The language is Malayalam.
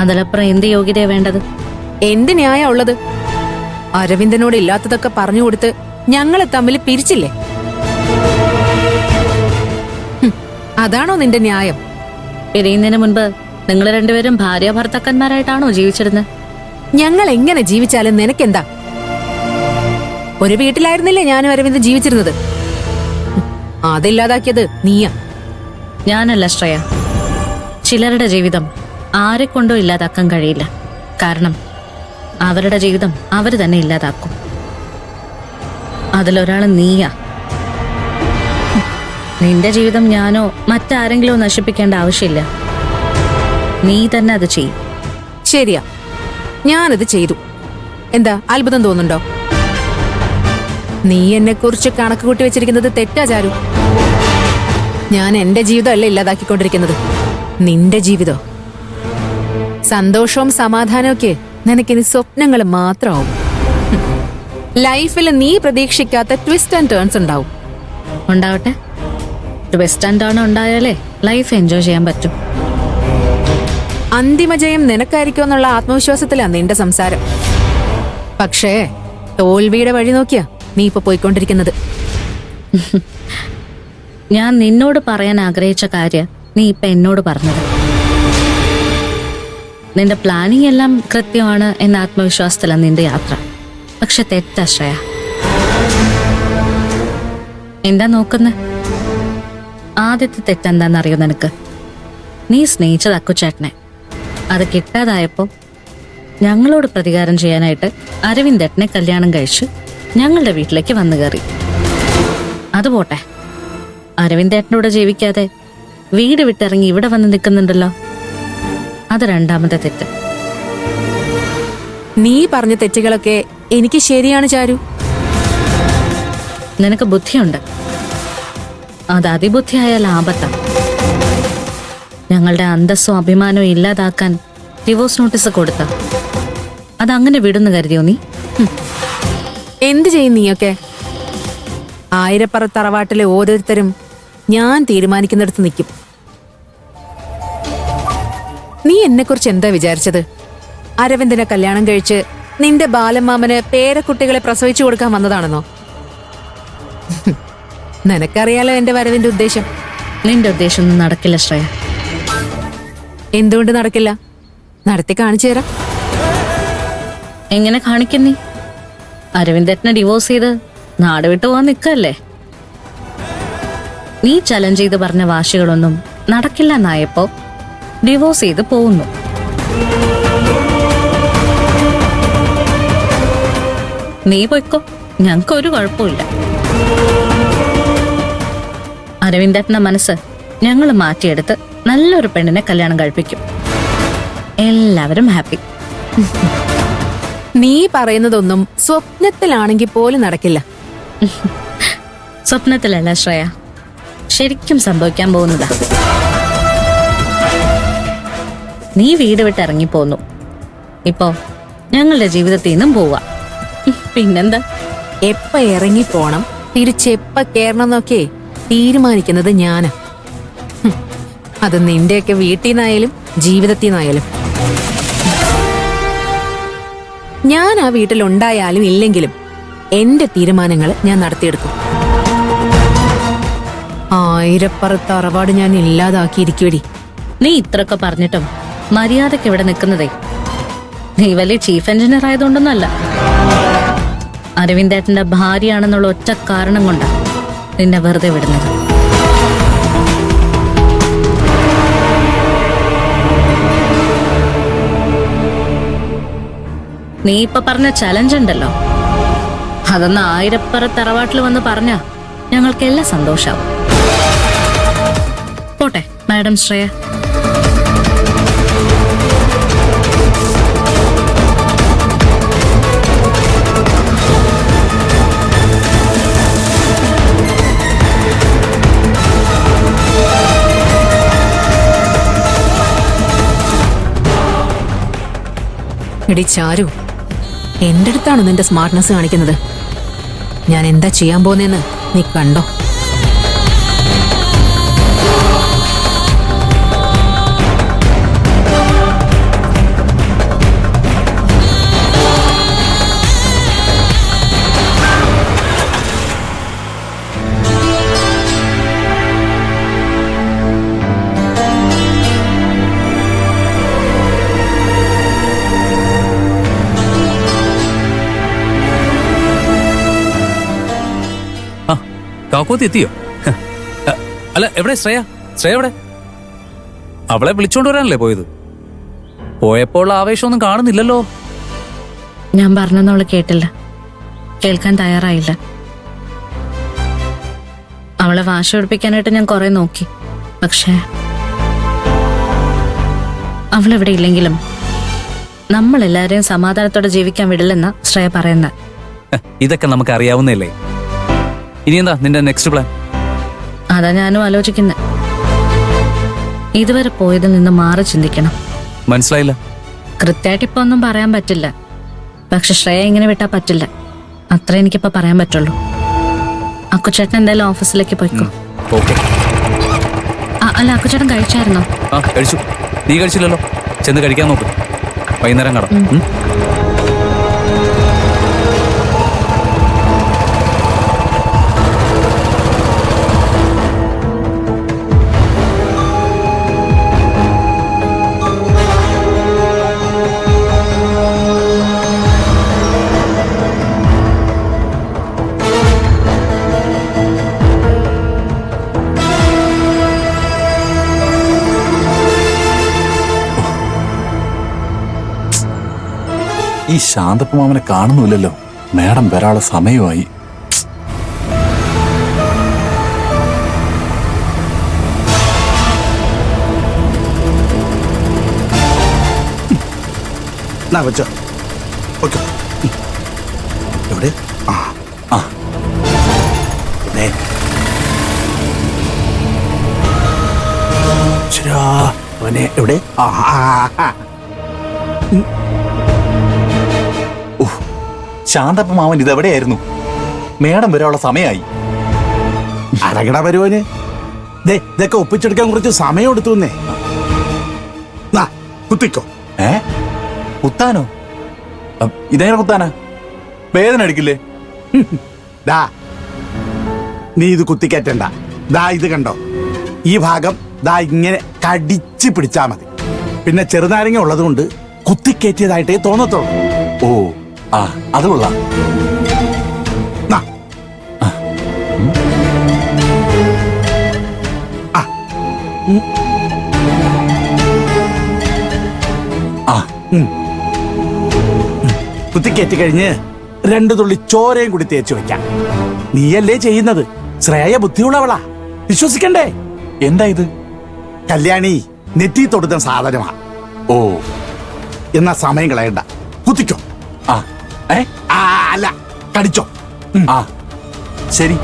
അതിലപ്പുറം എന്ത് യോഗ്യതയാ വേണ്ടത്? എന്ത് ന്യായ ഉള്ളത്? അരവിന്ദനോട് ഇല്ലാത്തതൊക്കെ പറഞ്ഞു കൊടുത്ത് ഞങ്ങളെ തമ്മിൽ പിരിച്ചില്ലേ? അതാണോ നിന്റെ ന്യായം? പിരിയുന്നതിന് മുൻപ് നിങ്ങൾ രണ്ടുപേരും ഭാര്യ ഭർത്താക്കന്മാരായിട്ടാണോ ജീവിച്ചിരുന്നത്? ഞങ്ങൾ എങ്ങനെ ജീവിച്ചാലും നിനക്കെന്താ? ഒരു വീട്ടിലായിരുന്നില്ലേ ഞാനും അരവിന്ദ് ജീവിച്ചിരുന്നത്? അതില്ലാതാക്കിയത് നീയാ. ഞാനല്ല ശ്രേയ. ചിലരുടെ ജീവിതം ആരെ കൊണ്ടോ ഇല്ലാതാക്കാൻ കഴിയില്ല. കാരണം അവരുടെ ജീവിതം അവര് തന്നെ ഇല്ലാതാക്കും. അതിലൊരാള് നീയാ. നിന്റെ ജീവിതം ഞാനോ മറ്റാരെങ്കിലോ നശിപ്പിക്കേണ്ട ആവശ്യമില്ല. നീ തന്നെ അത് ചെയ്യും. ശരിയാ, ഞാനത് ചെയ്തു. എന്താ അത്ഭുതം തോന്നുന്നുണ്ടോ? നീ എന്നെ കുറിച്ച് കണക്ക് കൂട്ടി വെച്ചിരിക്കുന്നത് തെറ്റാ ചാരു. ഞാൻ എന്റെ ജീവിതമല്ല ഇല്ലാതാക്കിക്കൊണ്ടിരിക്കുന്നത്, നിന്റെ ജീവിതം. സന്തോഷവും സമാധാനവും ഒക്കെ നിനക്കിനി സ്വപ്നങ്ങൾ മാത്രമാവും. ലൈഫിൽ നീ പ്രതീക്ഷിക്കാത്ത ട്വിസ്റ്റ് ആൻഡ് ടേൺസ് ഉണ്ടാവും. ഉണ്ടാവട്ടെ. ട്വിസ്റ്റ് ആൻഡ് ടേൺ ഉണ്ടായാലേ ലൈഫ് എൻജോയ് ചെയ്യാൻ പറ്റും. അന്തിമജയം നിനക്കായിരിക്കും എന്നുള്ള ആത്മവിശ്വാസത്തിലാണ് നിന്റെ സംസാരം. പക്ഷേ തോൽവിയുടെ വഴി നോക്കിയാ നീ ഇപ്പൊ പോയിക്കൊണ്ടിരിക്കുന്നത്. ഞാൻ നിന്നോട് പറയാൻ ആഗ്രഹിച്ച കാര്യം നീ ഇപ്പൊ എന്നോട് പറഞ്ഞത്. നിന്റെ പ്ലാനിങ് എല്ലാം കൃത്യമാണ് എന്ന ആത്മവിശ്വാസത്തിലാണ് നിന്റെ യാത്ര. പക്ഷെ തെറ്റാ ശ്രേയ. എന്താ നോക്കുന്നേ? ആദ്യത്തെ തെറ്റെന്താന്നറിയോ നിനക്ക്? നീ സ്നേഹിച്ചത് അക്കുച്ചേട്ടനെ. അത് കിട്ടാതായപ്പോ ഞങ്ങളോട് പ്രതികാരം ചെയ്യാനായിട്ട് അരവിന്ദേട്ടനെ കല്യാണം കഴിച്ച് ഞങ്ങളുടെ വീട്ടിലേക്ക് വന്നു കയറി. അതുപോട്ടെ, അരവിന്ദേട്ടനോട് ജീവിക്കാതെ വീട് വിട്ടിറങ്ങി ഇവിടെ വന്ന് നിൽക്കുന്നുണ്ടല്ലോ, അത് രണ്ടാമത്തെ തെറ്റ്. നീ പറഞ്ഞ തെറ്റുകളൊക്കെ എനിക്ക് ശരിയാണ് ചാരു. നിനക്ക് ബുദ്ധിയുണ്ട്. അത് അതിബുദ്ധിയായാൽ ആപത്താണ്. ഞങ്ങളുടെ അന്തസ്സും അഭിമാനവും ഇല്ലാതാക്കാൻ ഡിവോഴ്സ് നോട്ടീസ് കൊടുത്ത അതങ്ങനെ വിടുന്നു കരുതിയോ നീ? എന്ത് ചെയ്യും നീയൊക്കെ? ആയിരപ്പറ തറവാട്ടിലെ ഓരോരുത്തരും ഞാൻ തീരുമാനിക്കുന്നിടത്ത് നിൽക്കും. നീ എന്നെക്കുറിച്ച് എന്താ വിചാരിച്ചത്? അരവിന്ദനെ കല്യാണം കഴിച്ച് നിന്റെ ബാലമാമന് പേരക്കുട്ടികളെ പ്രസവിച്ചു കൊടുക്കാൻ വന്നതാണെന്നോ? നിനക്കറിയാലോ എന്റെ വരവിന്റെ ഉദ്ദേശം. നിന്റെ ഉദ്ദേശം ഒന്നും നടക്കില്ല ശ്രേയ. എന്തുകൊണ്ട് നടക്കില്ല? നടത്തി കാണിച്ചു തരാം. എങ്ങനെ കാണിക്കും നീ? അരവിന്ദേട്ടനെ ഡിവോഴ്സ് ചെയ്ത് നാട് വിട്ടു പോവാൻ നിൽക്കല്ലേ? നീ ചലഞ്ച് ചെയ്ത് പറഞ്ഞ വാശികളൊന്നും നടക്കില്ല എന്നായപ്പോ ഡിവോഴ്സ് ചെയ്ത് പോകുന്നു. നീ പോയിക്കോ, ഞങ്ങൾക്കൊരു കുഴപ്പമില്ല. അരവിന്ദേട്ടന്റെ മനസ്സ് ഞങ്ങൾ മാറ്റിയെടുത്ത് നല്ലൊരു പെണ്ണിനെ കല്യാണം കഴിപ്പിക്കും. എല്ലാവരും ഹാപ്പി. നീ പറയുന്നതൊന്നും സ്വപ്നത്തിലാണെങ്കിൽ പോലും നടക്കില്ല. സ്വപ്നത്തിലല്ല ശ്രേയ, ശരിക്കും സംഭവിക്കാൻ പോകുന്നതാ. നീ വീട് വിട്ട് ഇറങ്ങിപ്പോന്നു. ഇപ്പോ ഞങ്ങളുടെ ജീവിതത്തിൽ നിന്നും പോവാ. പിന്നെന്താ? എപ്പ ഇറങ്ങി പോണം, തിരിച്ചെപ്പ കേറണം എന്നൊക്കെ തീരുമാനിക്കുന്നത് ഞാനാ. അത് നിന്റെയൊക്കെ വീട്ടിൽ നിന്നായാലും ജീവിതത്തിൽ നിന്നായാലും. ഞാൻ ആ വീട്ടിലുണ്ടായാലും ഇല്ലെങ്കിലും എന്റെ തീരുമാനങ്ങൾ ഞാൻ നടത്തിയെടുക്കും. ആയിരപ്പുറത്ത് അറവാട് ഞാൻ ഇല്ലാതാക്കിയിരിക്കുവടി. നീ ഇത്രയൊക്കെ പറഞ്ഞിട്ടും മര്യാദക്ക് ഇവിടെ നിൽക്കുന്നതേ നീ വലിയ ചീഫ് എഞ്ചിനീയർ ആയതുകൊണ്ടൊന്നല്ല. അരവിന്ദേട്ടന്റെ ഭാര്യയാണെന്നുള്ള ഒറ്റ കാരണം കൊണ്ടാ നിന്നെ വെറുതെ വിടുന്നത്. നീ ഇപ്പൊ പറഞ്ഞ ചലഞ്ച് ഉണ്ടല്ലോ, അതൊന്ന് ആയിരപ്പറ തറവാട്ടിൽ വന്ന് പറഞ്ഞാ ഞങ്ങൾക്കെല്ലാം സന്തോഷാവും. പോട്ടെ മാഡം ശ്രേയ. എടി ചാരു, എന്റെ അടുത്താണ് നിന്റെ സ്മാർട്ട്നെസ് കാണിക്കുന്നത്. ഞാൻ എന്താ ചെയ്യാൻ പോകുന്നതെന്ന് നീ കണ്ടോ? കാക്കോത്തി എത്തിയോ? അല്ല, എവിടെ ശ്രേയ? ശ്രേയ എവിടെ? അവളെ വിളിച്ചോണ്ട് വരാനല്ലേ പോയത്? പോയപ്പോൾ ആവേശമൊന്നും കാണുന്നില്ലല്ലോ. ഞാൻ പറഞ്ഞൊന്നും അവള് കേട്ടില്ല, കേൾക്കാൻ തയ്യാറായില്ല. അവളെ വാശി പിടിപ്പിക്കാനായിട്ട് ഞാൻ കുറെ നോക്കി. പക്ഷേ അവളിവിടെ ഇല്ലെങ്കിലും നമ്മളെല്ലാരെയും സമാധാനത്തോടെ ജീവിക്കാൻ വിടില്ലെന്ന ശ്രേയ പറയുന്ന. ഇതൊക്കെ നമുക്ക് അറിയാവുന്നല്ലേ. ഇനി എന്താ നിന്റെ നെക്സ്റ്റ് പ്ലാൻ? അതാ ഞാനും ആലോചിക്കുന്നത്. ഇതുവരെ പോയതിൽ നിന്ന് മാറി ചിന്തിക്കണം. മനസ്സിലായില്ല. കൃത്യമായിട്ട് ഇപ്പൊ ഒന്നും പറയാൻ പറ്റില്ല. പക്ഷെ ശ്രേയ ഇങ്ങനെ വിട്ടാ പറ്റില്ല. അത്ര എനിക്കിപ്പോ പറയാൻ പറ്റുള്ളൂ. അക്കുച്ചേട്ടൻ എന്തായാലും ഓഫീസിലേക്ക് പോയിക്കോ. ഓക്കെ. അല്ല, അക്കുച്ചേട്ടൻ കഴിച്ചായിരുന്നോ? ആ, കഴിച്ചു. നീ കഴിച്ചില്ലല്ലോ. ചെന്ന് കഴിക്കാൻ നോക്ക്. വൈകുന്നേരം കാണാം. ഈ ശാന്തപ്പമാവനെ കാണുന്നില്ലല്ലോ. മേഡം വരാനുള്ള സമയമായി. എവിടെ? ആ ആ ദേ. ശരാ, അവനെ എവിടെ? ആ ആ, ആ. ശാന്തപ്പമാവൻ ഇതെവിടെയായിരുന്നു? മേഡം വരാനുള്ള സമയമായി. അടകട വരുവന്. ദേ, ഇതൊക്കെ ഒപ്പിച്ചെടുക്കാൻ കുറച്ച് സമയം എടുത്തുന്നേ. കുത്തിക്കോ. കുത്താനോ? ഇതെങ്ങനെ കുത്താനാ? വേദന എടുക്കില്ലേ? ദാ, നീ ഇത് കുത്തിക്കറ്റണ്ട. ദാ ഇത് കണ്ടോ, ഈ ഭാഗം ദാ ഇങ്ങനെ കടിച്ച് പിടിച്ചാ മതി. പിന്നെ ചെറുനാരങ്ങ ഉള്ളത് കൊണ്ട് കുത്തിക്കയറ്റിയതായിട്ടേ തോന്നത്തുള്ളൂ. ഓ, ആ, അത് കൊള്ളാം. നാ. ആ. ആ, കുത്തിക്കയറ്റി കഴിഞ്ഞ് 2 തുള്ളി ചോരയും കൂടി തേച്ച് വെക്കാം. നീയല്ലേ ചെയ്യുന്നത്? ശ്രേയ ബുദ്ധിയുള്ളവളാ, വിശ്വസിക്കണ്ടേ? എന്താ ഇത്? കല്യാണി നെറ്റി തൊടുന്ന സാധനമാ. ഓ, എന്നാ സമയം കളയണ്ട, കുത്തിക്കോ. ആ, ആ, അല്ല, കടിച്ചോ. ആ, ശരി.